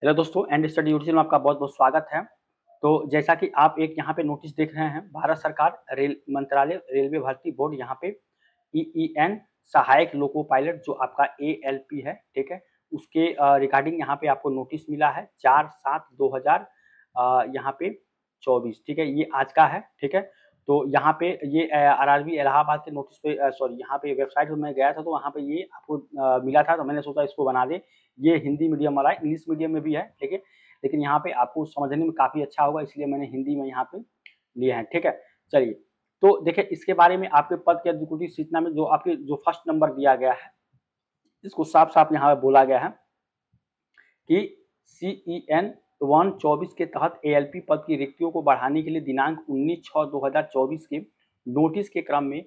Hello दोस्तों, and study YouTube में आपका बहुत-बहुत स्वागत है। तो जैसा कि आप एक यहाँ पे नोटिस देख रहे हैं, भारत सरकार रेल मंत्रालय रेलवे भर्ती बोर्ड यहाँ पे ईईएन सहायक लोको पायलट जो आपका एएलपी है, ठीक है? उसके रिगार्डिंग यहाँ पे आपको नोटिस मिला है 4/7/2000 यहाँ पे 24, ठीक है? ये आज का है, ठीक है? तो यहाँ पे ये आरआरबी इलाहाबाद के नोटिस पे सॉरी यहाँ पे वेबसाइट पे मैं गया था तो वहाँ पे ये आपको मिला था तो मैंने सोचा इसको बना दें। ये हिंदी मीडियम वाला है, इंग्लिश मीडियम में भी है, ठीक है? लेकिन यहाँ पे आपको समझने में काफ़ी अच्छा होगा इसलिए मैंने हिंदी में यहाँ पे लिए हैं, ठीक है? चलिए, तो देखिए इसके बारे में आपके पद की अधिकृत सूचना में जो आपके जो फर्स्ट नंबर दिया गया है, इसको साफ-साफ यहाँ पे बोला गया है कि सीईएन 124 के तहत एएलपी पद की रिक्तियों को बढ़ाने के लिए दिनांक 19/6/2024 के नोटिस के क्रम में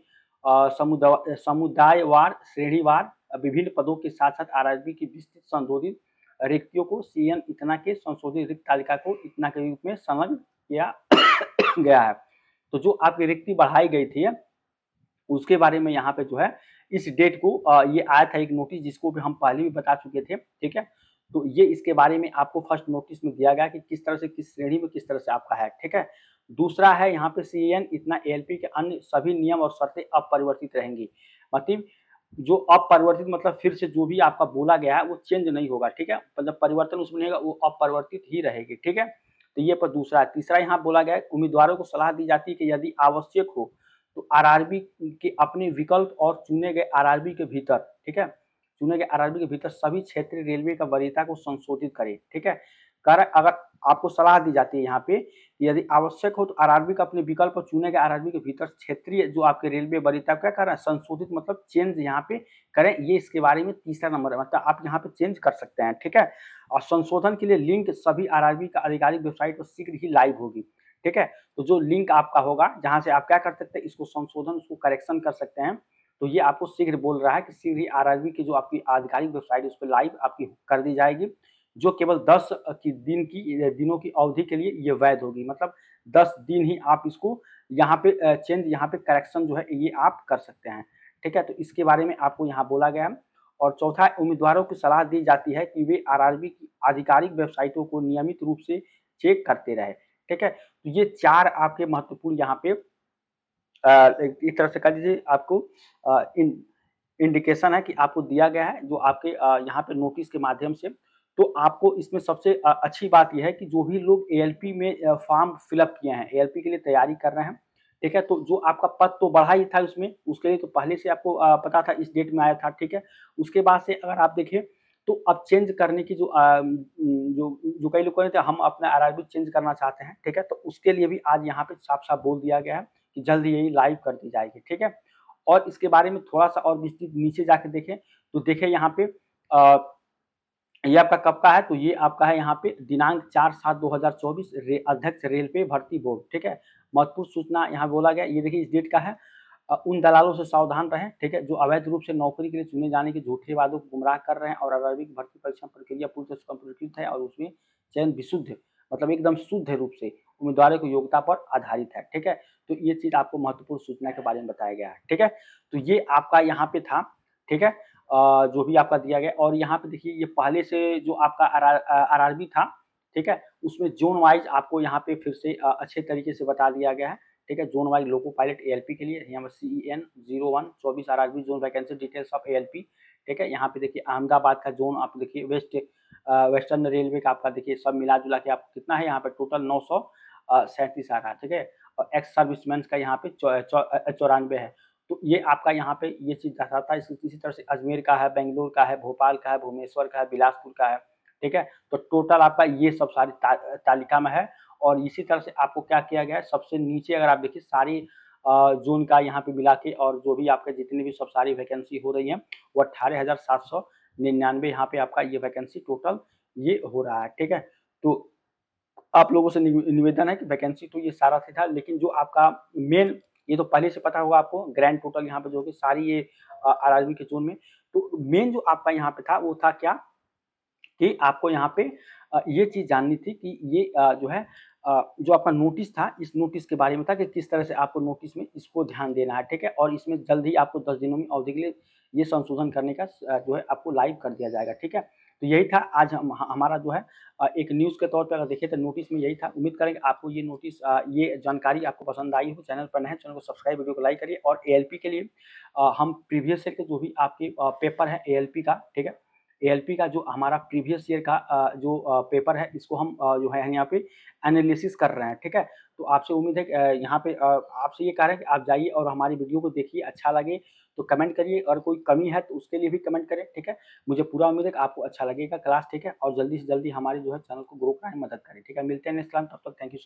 समुदायवार श्रेणीवार विभिन्न पदों के साथ-साथ आरआरबी की विस्तृत संशोधित रिक्तियों को सीएन इतना के संशोधित रिक्त तालिका को इतना के रूप में संलग्न किया गया है। तो जो आपकी रिक्ति बढ़ाई गई थी उसके बारे में यहाँ पे जो है इस डेट को ये आया था एक नोटिस जिसको भी हम पहले भी बता चुके थे, ठीक है? तो ये इसके बारे में आपको फर्स्ट नोटिस में दिया गया कि किस तरह से किस श्रेणी में किस तरह से आपका है, ठीक है? दूसरा है यहाँ पे सीएन इतना एएलपी के अन्य सभी नियम और शर्तें अपरिवर्तित रहेंगी। मतलब जो अपरिवर्तित मतलब फिर से जो भी आपका बोला गया है वो चेंज नहीं होगा, ठीक है? मतलब परिवर्तन उसमें नहीं होगा, वो अपरिवर्तित ही रहेगी, ठीक है? तो ये पर दूसरा है। तीसरा यहाँ बोला गया है उम्मीदवारों को सलाह दी जाती है कि यदि आवश्यक हो तो आरआरबी के अपने विकल्प और चुने गए आरआरबी के भीतर, ठीक है? चुने गए आरआरबी के भीतर सभी क्षेत्रीय रेलवे का वरीयता को संशोधित करें, ठीक है? अगर आपको सलाह दी जाती है यहाँ पे कि यदि आवश्यक हो तो आरआरबी का अपने विकल्प और चुने गए आरआरबी के भीतर क्षेत्रीय जो आपके रेलवे वरीयता क्या कर रहा है संशोधित मतलब चेंज यहाँ पे करें, ये इसके बारे में तीसरा नंबर है मतलब आप यहाँ पे चेंज कर सकते हैं, ठीक है? और संशोधन के लिए लिंक सभी आरआरबी का आधिकारिक वेबसाइट पर शीघ्र ही लाइव होगी, ठीक है? तो जो लिंक आपका होगा जहाँ से आप क्या कर सकते हैं इसको संशोधन उसको करेक्शन कर सकते हैं। तो ये आपको शीघ्र बोल रहा है कि शीघ्र ही आरआरबी की जो आपकी आधिकारिक वेबसाइट है उस पे लाइव आपकी कर दी जाएगी, जो केवल 10 दिनों की अवधि के लिए ये वैध होगी। मतलब 10 दिन ही आप इसको यहाँ पे चेंज यहाँ पे करेक्शन जो है ये आप कर सकते हैं, ठीक है? तो इसके बारे में आपको यहाँ बोला गया है। और चौथा उम्मीदवारों को सलाह दी जाती है कि वे आरआरबी की आधिकारिक वेबसाइटों को नियमित रूप से चेक करते रहें, ठीक है? तो ये 4 आपके महत्वपूर्ण यहाँ पे एक तरह से कह लीजिए आपको इंडिकेशन है कि आपको दिया गया है जो आपके यहाँ पे नोटिस के माध्यम से। तो आपको इसमें सबसे अच्छी बात ये है कि जो भी लोग एएलपी में फॉर्म फिलअप किए हैं, एएलपी के लिए तैयारी कर रहे हैं, ठीक है? तो जो आपका पद तो बढ़ा ही था उसमें, उसके लिए तो पहले से आपको पता था इस डेट में आया था, ठीक है? उसके बाद से अगर आप देखें तो अब चेंज करने की जो कई लोग कह रहे थे हम अपना आरआरबी चेंज करना चाहते हैं, ठीक है? तो उसके लिए भी आज यहाँ पे साफ-साफ बोल दिया गया है कि जल्द ही यही लाइव कर दी जाएगी, ठीक है? और इसके बारे में थोड़ा-सा और विस्तृत नीचे जाके देखें, तो देखें यहाँ पे ये आपका कब का है? तो ये आपका है यहाँ पे दिनांक 4/7/2024 अध्यक्ष रेलवे भर्ती बोर्ड, ठीक है? महत्वपूर्ण सूचना यहाँ बोला गया, ये देखिए इस डेट का है। उन दलालों से सावधान रहें, ठीक है? जो अवैध रूप से नौकरी के लिए चुने जाने के झूठे वादों को गुमराह कर रहे हैं और आरआरबी की भर्ती परीक्षा प्रक्रिया पूरी तरह से कम्प्यूटरीकृत है और उसमें चयन विशुद्ध मतलब एकदम शुद्ध रूप से उम्मीदवारों की योग्यता पर आधारित है, ठीक है? तो ये चीज़ आपको महत्वपूर्ण सूचना के बारे में बताया गया है, ठीक है? तो ये आपका यहाँ पे था, ठीक है? जो भी आपका दिया गया और यहाँ पे देखिए ये पहले से जो आपका आरआरबी था, ठीक है? उसमें ज़ोन वाइज़ आपको यहाँ पे फिर से अच्छे तरीके से बता दिया गया है, ठीक है? Zone wise loco pilot ALP के लिए यहाँ पर CEN 0124 RRB zone vacancy details of ALP, ठीक है? यहाँ पे देखिए अहमदाबाद का ज़ोन आप देखिए वेस्टर्न रेलवे का आपका देखिए सब मिला-जुला के आपको कितना है यहाँ पे टोटल 937 आ रहा है, ठीक है? और एक्स सर्विसमैन का यहाँ पे 94 है। तो ये आपका यहाँ पे ये चीज़ दर्शाता है इसी तरह से अजमेर का है, बेंगलुरु का है, भोपाल का है, भुवनेश्वर का है, बिलासपुर का है, ठीक है? तो टोटल आपका ये सब सारी तालिका में है और इसी तरह से आपको क्या किया गया है सबसे नीचे अगर आप देखिए सारी ज़ोन का यहाँ पे मिला के और जो भी आपके जितनी भी सब सारी वैकेंसी हो रही हैं, वो 18,799 यहाँ पे आपका ये वैकेंसी टोटल ये हो रहा है, ठीक है? तो आप लोगों से निवेदन है कि वैकेंसी तो ये सारा था लेकिन जो आपका मेन ये तो पहले से पता होगा आपको ग्रैंड टोटल यहाँ पे जो कि सारी ये आरआरबी के ज़ोन में तो मेन जो आपका यहाँ पे था वो था क्या कि आपको यहाँ पे ये चीज़ जाननी थी कि ये जो है जो आपका नोटिस था, इस नोटिस के बारे में था कि किस तरह से आपको नोटिस में इसको ध्यान देना है, ठीक है? और इसमें जल्द ही आपको 10 दिनों में अवधि के लिए ये संशोधन करने का जो है आपको लाइव कर दिया जाएगा, ठीक है? तो यही था आज हमारा जो है एक न्यूज़ के तौर पे अगर देखें तो नोटिस में यही था। उम्मीद करेंगे आपको ये नोटिस ये जानकारी आपको पसंद आई हो। चैनल पर नए हैं, चैनल को सब्सक्राइब, वीडियो को लाइक करिए और एएलपी के लिए हम प्रीवियस ईयर के जो भी आपके पेपर है एएलपी का, ठीक है? एएलपी का जो हमारा प्रीवियस ईयर का जो पेपर है इसको हम जो है यहाँ पे एनालिसिस कर रहे हैं, ठीक है? तो आपसे उम्मीद है कि यहाँ पे आपसे ये कह रहे हैं कि आप जाइए और हमारी वीडियो को देखिए, अच्छा लगे तो कमेंट करिए और कोई कमी है तो उसके लिए भी कमेंट करें, ठीक है? मुझे पूरा उम्मीद है कि आपको अच्छा लगेगा क्लास, ठीक है? और जल्दी से जल्दी हमारे जो है चैनल को ग्रो कराने में मदद करें, ठीक है? मिलते हैं नेक्स्ट टाइम, तब तक थैंक यू।